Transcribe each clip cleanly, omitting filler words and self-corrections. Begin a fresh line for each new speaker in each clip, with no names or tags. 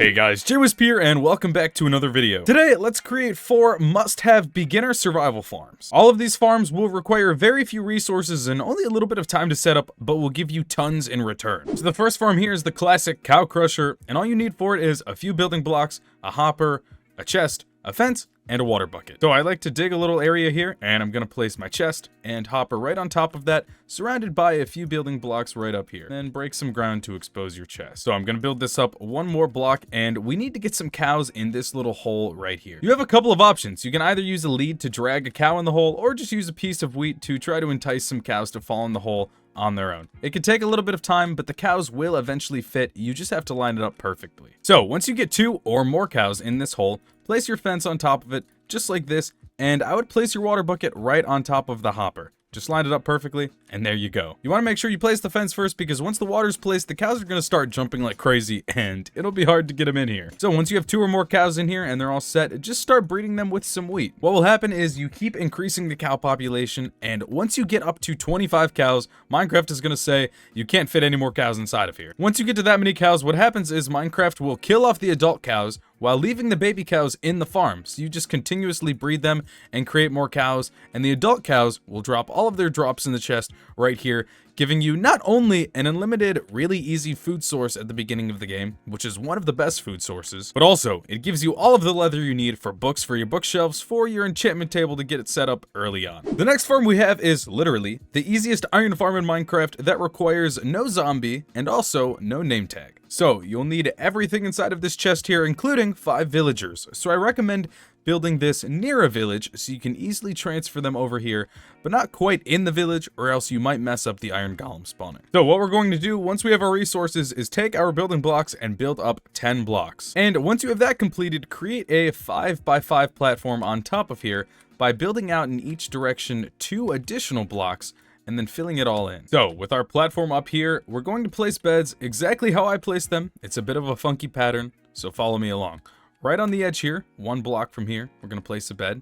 Hey guys, JWhisp here, and welcome back to another video. Today, let's create 4 must-have beginner survival farms. All of these farms will require very few resources and only a little bit of time to set up, but will give you tons in return. So the first farm here is the classic cow crusher, and all you need for it is a few building blocks, a hopper, a chest, a fence, and a water bucket. So I like to dig a little area here, and I'm gonna place my chest and hopper right on top of that, surrounded by a few building blocks right up here. Then break some ground to expose your chest. So I'm gonna build this up one more block, and we need to get some cows in this little hole right here. You have a couple of options. You can either use a lead to drag a cow in the hole, or just use a piece of wheat to try to entice some cows to fall in the hole on their own. It could take a little bit of time, but the cows will eventually fit. You just have to line it up perfectly. So once you get 2 or more cows in this hole, place your fence on top of it, just like this, and I would place your water bucket right on top of the hopper. Just line it up perfectly, and there you go. You want to make sure you place the fence first, because once the water's placed, the cows are going to start jumping like crazy, and it'll be hard to get them in here. So once you have 2 or more cows in here, and they're all set, just start breeding them with some wheat. What will happen is you keep increasing the cow population, and once you get up to 25 cows, Minecraft is going to say, you can't fit any more cows inside of here. Once you get to that many cows, what happens is Minecraft will kill off the adult cows, while leaving the baby cows in the farm. So you just continuously breed them and create more cows, and the adult cows will drop all of their drops in the chest right here, giving you not only an unlimited, really easy food source at the beginning of the game, which is one of the best food sources, but also it gives you all of the leather you need for books for your bookshelves, for your enchantment table to get it set up early on. The next farm we have is literally the easiest iron farm in Minecraft that requires no zombie and also no name tag. So you'll need everything inside of this chest here, including 5 villagers. So I recommend building this near a village so you can easily transfer them over here, but not quite in the village, or else you might mess up the iron golem spawning. So what we're going to do once we have our resources is take our building blocks and build up 10 blocks. And once you have that completed, create a 5x5 platform on top of here by building out in each direction 2 additional blocks and then filling it all in. So with our platform up here, we're going to place beds exactly how I placed them. It's a bit of a funky pattern, so follow me along. Right on the edge here, 1 block from here, we're going to place a bed,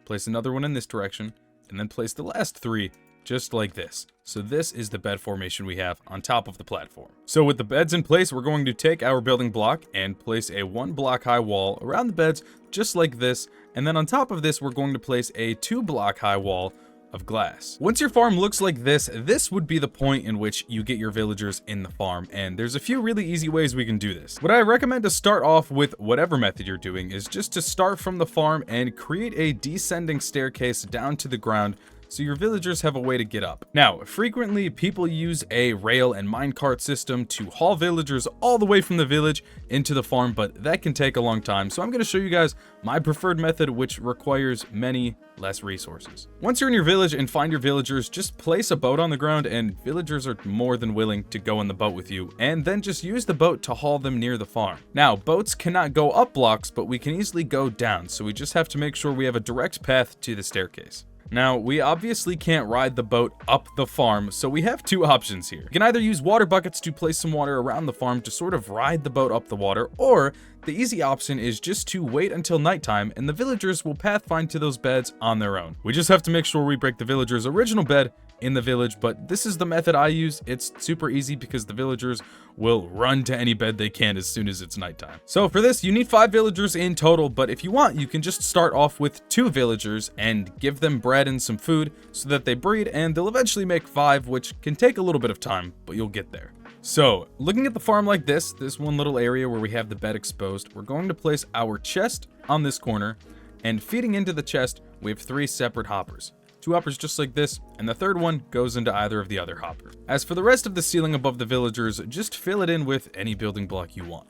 place another one in this direction, and then place the last 3 just like this. So this is the bed formation we have on top of the platform. So with the beds in place, we're going to take our building block and place a 1 block high wall around the beds just like this, and then on top of this, we're going to place a 2 block high wall of glass. Once your farm looks like this would be the point in which you get your villagers in the farm, and there's a few really easy ways we can do this. What I recommend to start off with whatever method you're doing is just to start from the farm and create a descending staircase down to the ground so your villagers have a way to get up. Now, frequently people use a rail and minecart system to haul villagers all the way from the village into the farm, but that can take a long time. So I'm going to show you guys my preferred method, which requires many less resources. Once you're in your village and find your villagers, just place a boat on the ground, and villagers are more than willing to go in the boat with you, and then just use the boat to haul them near the farm. Now, boats cannot go up blocks, but we can easily go down, so we just have to make sure we have a direct path to the staircase. Now, we obviously can't ride the boat up the farm, so we have 2 options here. You can either use water buckets to place some water around the farm to sort of ride the boat up the water, or the easy option is just to wait until nighttime and the villagers will pathfind to those beds on their own. We just have to make sure we break the villagers' original bed in the village, but this is the method I use. It's super easy because the villagers will run to any bed they can as soon as it's nighttime. So for this, you need 5 villagers in total, but if you want, you can just start off with 2 villagers and give them bread and some food so that they breed, and they'll eventually make 5, which can take a little bit of time, but you'll get there. So looking at the farm like this one little area where we have the bed exposed, we're going to place our chest on this corner, and feeding into the chest, we have 3 separate hoppers. 2 hoppers just like this, and the 3rd one goes into either of the other hoppers. As for the rest of the ceiling above the villagers, just fill it in with any building block you want.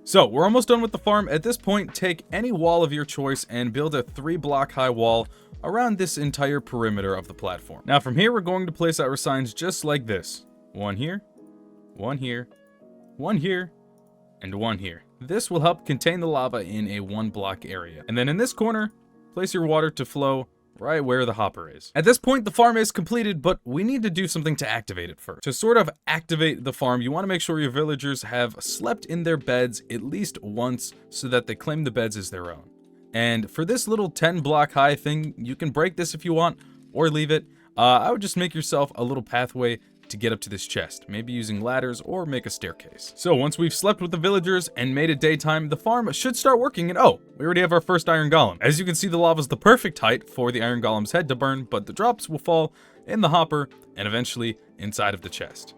So we're almost done with the farm. At this point, take any wall of your choice and build a 3 block high wall around this entire perimeter of the platform. Now from here, we're going to place our signs just like this. 1 here, 1 here, 1 here, and 1 here. This will help contain the lava in a 1 block area. And then in this corner, place your water to flow right where the hopper is. At this point, the farm is completed, but we need to do something to activate it first. To sort of activate the farm, you want to make sure your villagers have slept in their beds at least once so that they claim the beds as their own. And for this little 10 block high thing, you can break this if you want or leave it. I would just make yourself a little pathway to get up to this chest, maybe using ladders or make a staircase. So once we've slept with the villagers and made it daytime, the farm should start working, and oh, we already have our first iron golem. As you can see, the lava is the perfect height for the iron golem's head to burn, but the drops will fall in the hopper and eventually inside of the chest.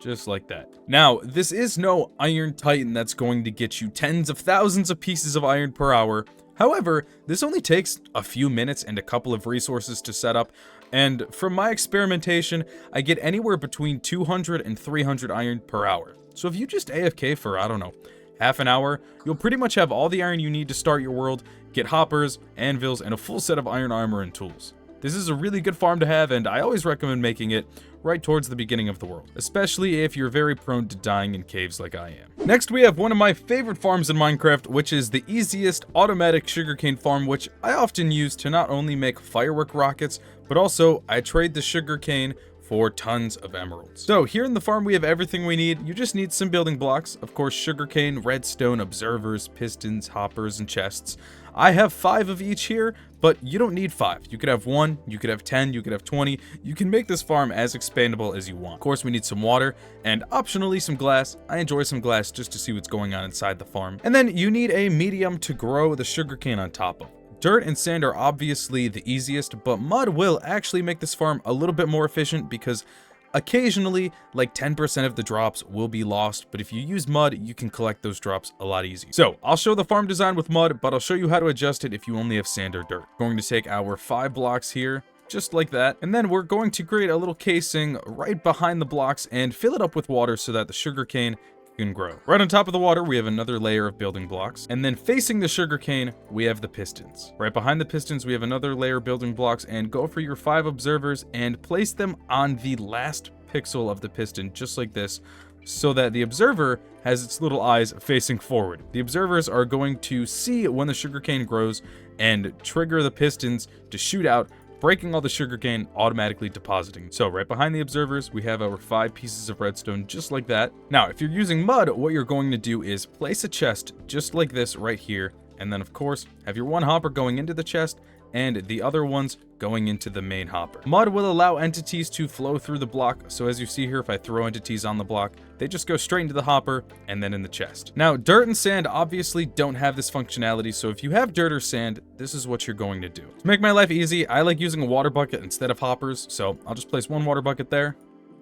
Just like that. Now, this is no Iron Titan that's going to get you tens of thousands of pieces of iron per hour. However, this only takes a few minutes and a couple of resources to set up, and from my experimentation, I get anywhere between 200 and 300 iron per hour. So if you just AFK for, I don't know, half an hour, you'll pretty much have all the iron you need to start your world, get hoppers, anvils, and a full set of iron armor and tools. This is a really good farm to have, and I always recommend making it right towards the beginning of the world, especially if you're very prone to dying in caves like I am. Next, we have one of my favorite farms in Minecraft, which is the easiest automatic sugarcane farm, which I often use to not only make firework rockets, but also I trade the sugarcane for tons of emeralds. So here in the farm, we have everything we need. You just need some building blocks, of course, sugarcane, redstone, observers, pistons, hoppers, and chests. I have 5 of each here, but you don't need 5. You could have 1, you could have 10, you could have 20. You can make this farm as expandable as you want. Of course, we need some water and optionally some glass. I enjoy some glass just to see what's going on inside the farm. And then you need a medium to grow the sugarcane on top of. Dirt and sand are obviously the easiest, but mud will actually make this farm a little bit more efficient because occasionally, like 10% of the drops will be lost, but if you use mud, you can collect those drops a lot easier. So I'll show the farm design with mud, but I'll show you how to adjust it if you only have sand or dirt. We're going to take our 5 blocks here, just like that, and then we're going to create a little casing right behind the blocks and fill it up with water so that the sugarcane can grow. Right on top of the water, we have another layer of building blocks, and then facing the sugarcane, we have the pistons. Right behind the pistons, we have another layer of building blocks, and go for your 5 observers and place them on the last pixel of the piston, just like this, so that the observer has its little eyes facing forward. The observers are going to see when the sugarcane grows and trigger the pistons to shoot out, breaking all the sugarcane, automatically depositing. So right behind the observers, we have our 5 pieces of redstone, just like that. Now, if you're using mud, what you're going to do is place a chest just like this right here, and then of course, have your 1 hopper going into the chest and the other ones going into the main hopper. Mud will allow entities to flow through the block, so as you see here, if I throw entities on the block, they just go straight into the hopper and then in the chest. Now, dirt and sand obviously don't have this functionality, so if you have dirt or sand, this is what you're going to do. To make my life easy, I like using a water bucket instead of hoppers, so I'll just place 1 water bucket there,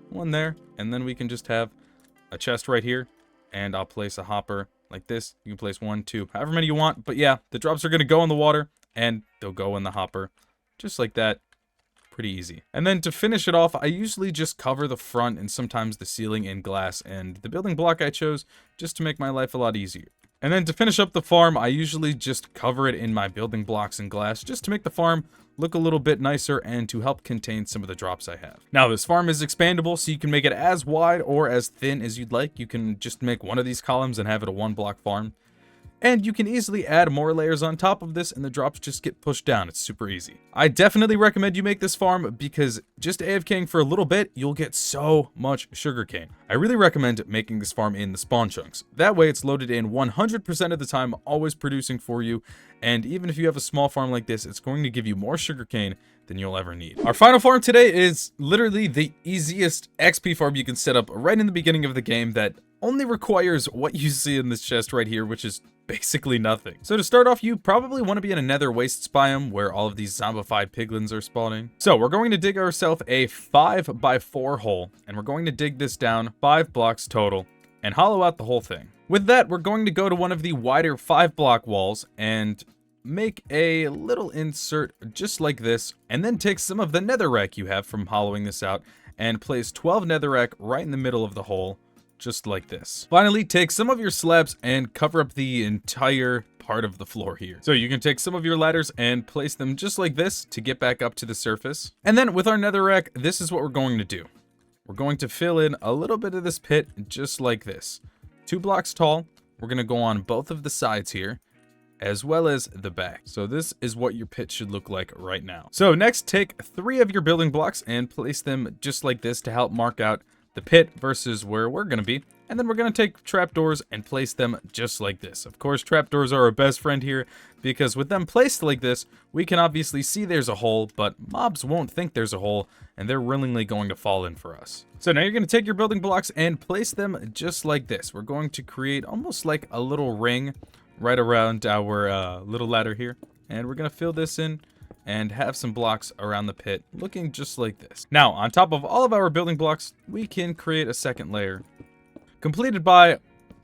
1 there, and then we can just have a chest right here, and I'll place a hopper like this. You can place 1, 2, however many you want, but yeah, the drops are going to go in the water, and they'll go in the hopper, just like that. Pretty easy. And then to finish it off, I usually just cover the front and sometimes the ceiling in glass, and the building block I chose just to make my life a lot easier. And then to finish up the farm, I usually just cover it in my building blocks and glass just to make the farm look a little bit nicer and to help contain some of the drops I have. Now, this farm is expandable, so you can make it as wide or as thin as you'd like. You can just make one of these columns and have it a 1-block farm. And you can easily add more layers on top of this and the drops just get pushed down. It's super easy. I definitely recommend you make this farm because just AFKing for a little bit, you'll get so much sugarcane. I really recommend making this farm in the spawn chunks. That way it's loaded in 100% of the time, always producing for you. And even if you have a small farm like this, it's going to give you more sugarcane than you'll ever need. Our final farm today is literally the easiest XP farm you can set up right in the beginning of the game that only requires what you see in this chest right here, which is basically nothing. So to start off, you probably want to be in a nether wastes biome where all of these zombified piglins are spawning. So we're going to dig ourselves a 5x4 hole, and we're going to dig this down 5 blocks total and hollow out the whole thing. With that, we're going to go to one of the wider 5-block walls and make a little insert just like this, and then take some of the netherrack you have from hollowing this out and place 12 netherrack right in the middle of the hole, just like this. Finally, take some of your slabs and cover up the entire part of the floor here. So you can take some of your ladders and place them just like this to get back up to the surface. And then with our netherrack, this is what we're going to do. We're going to fill in a little bit of this pit just like this. 2 blocks tall. We're going to go on both of the sides here, as well as the back. So this is what your pit should look like right now. So next, take 3 of your building blocks and place them just like this to help mark out the pit versus where we're going to be. And then we're going to take trapdoors and place them just like this. Of course, trapdoors are our best friend here, because with them placed like this, we can obviously see there's a hole, but mobs won't think there's a hole, and they're willingly going to fall in for us. So now you're going to take your building blocks and place them just like this. We're going to create almost like a little ring right around our little ladder here. And we're going to fill this in and have some blocks around the pit looking just like this. Now, on top of all of our building blocks, we can create a second layer, completed by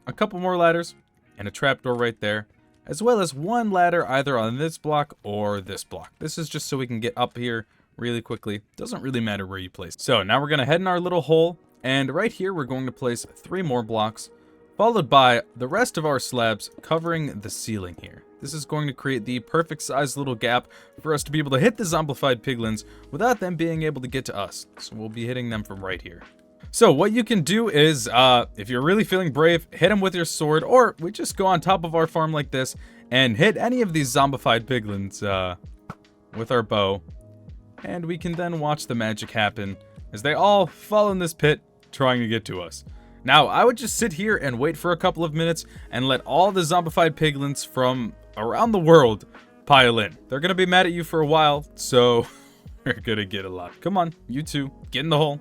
a couple more ladders and a trapdoor right there, as well as one ladder either on this block or this block. This is just so we can get up here really quickly. Doesn't really matter where you place it. So now we're going to head in our little hole, and right here we're going to place 3 more blocks, followed by the rest of our slabs covering the ceiling here. This is going to create the perfect sized little gap for us to be able to hit the zombified piglins without them being able to get to us. So we'll be hitting them from right here. So what you can do is, if you're really feeling brave, hit them with your sword, or we just go on top of our farm like this and hit any of these zombified piglins with our bow. And we can then watch the magic happen as they all fall in this pit trying to get to us. Now, I would just sit here and wait for a couple of minutes and let all the zombified piglins from around the world pile in. They're going to be mad at you for a while, so we're going to get a lot. Come on, you two, get in the hole.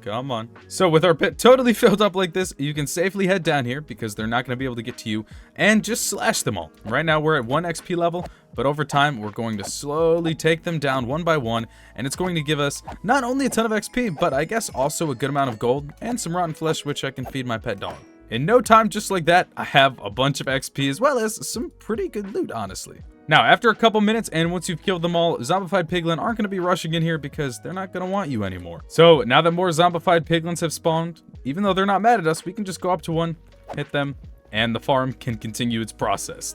Come on. So with our pit totally filled up like this, you can safely head down here because they're not going to be able to get to you, and just slash them all. Right now we're at 1 XP level, but over time we're going to slowly take them down one by one, and it's going to give us not only a ton of XP, but I guess also a good amount of gold and some rotten flesh, which I can feed my pet dog. In no time, just like that, I have a bunch of XP as well as some pretty good loot, honestly. Now, after a couple minutes, and once you've killed them all, zombified piglin aren't going to be rushing in here because they're not going to want you anymore. So, now that more zombified piglins have spawned, even though they're not mad at us, we can just go up to one, hit them, and the farm can continue its process.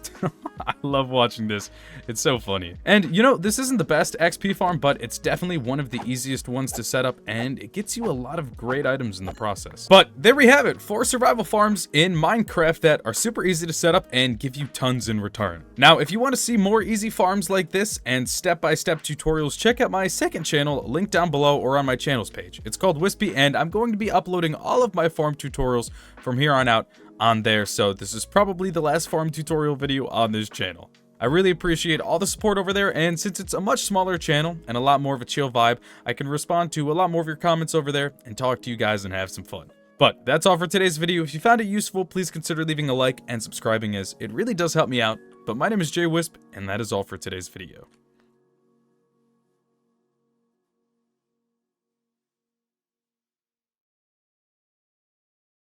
I love watching this. It's so funny. And, you know, this isn't the best XP farm, but it's definitely one of the easiest ones to set up, and it gets you a lot of great items in the process. But there we have it, 4 survival farms in Minecraft that are super easy to set up and give you tons in return. Now, if you want to see more easy farms like this and step-by-step tutorials, check out my second channel, linked down below or on my channel's page. It's called Whispy, and I'm going to be uploading all of my farm tutorials from here on out on there, so this is probably the last farm tutorial video on this channel. I really appreciate all the support over there, and since it's a much smaller channel and a lot more of a chill vibe, I can respond to a lot more of your comments over there and talk to you guys and have some fun. But that's all for today's video. If you found it useful, please consider leaving a like and subscribing, as it really does help me out. But my name is JWhisp, and that is all for today's video.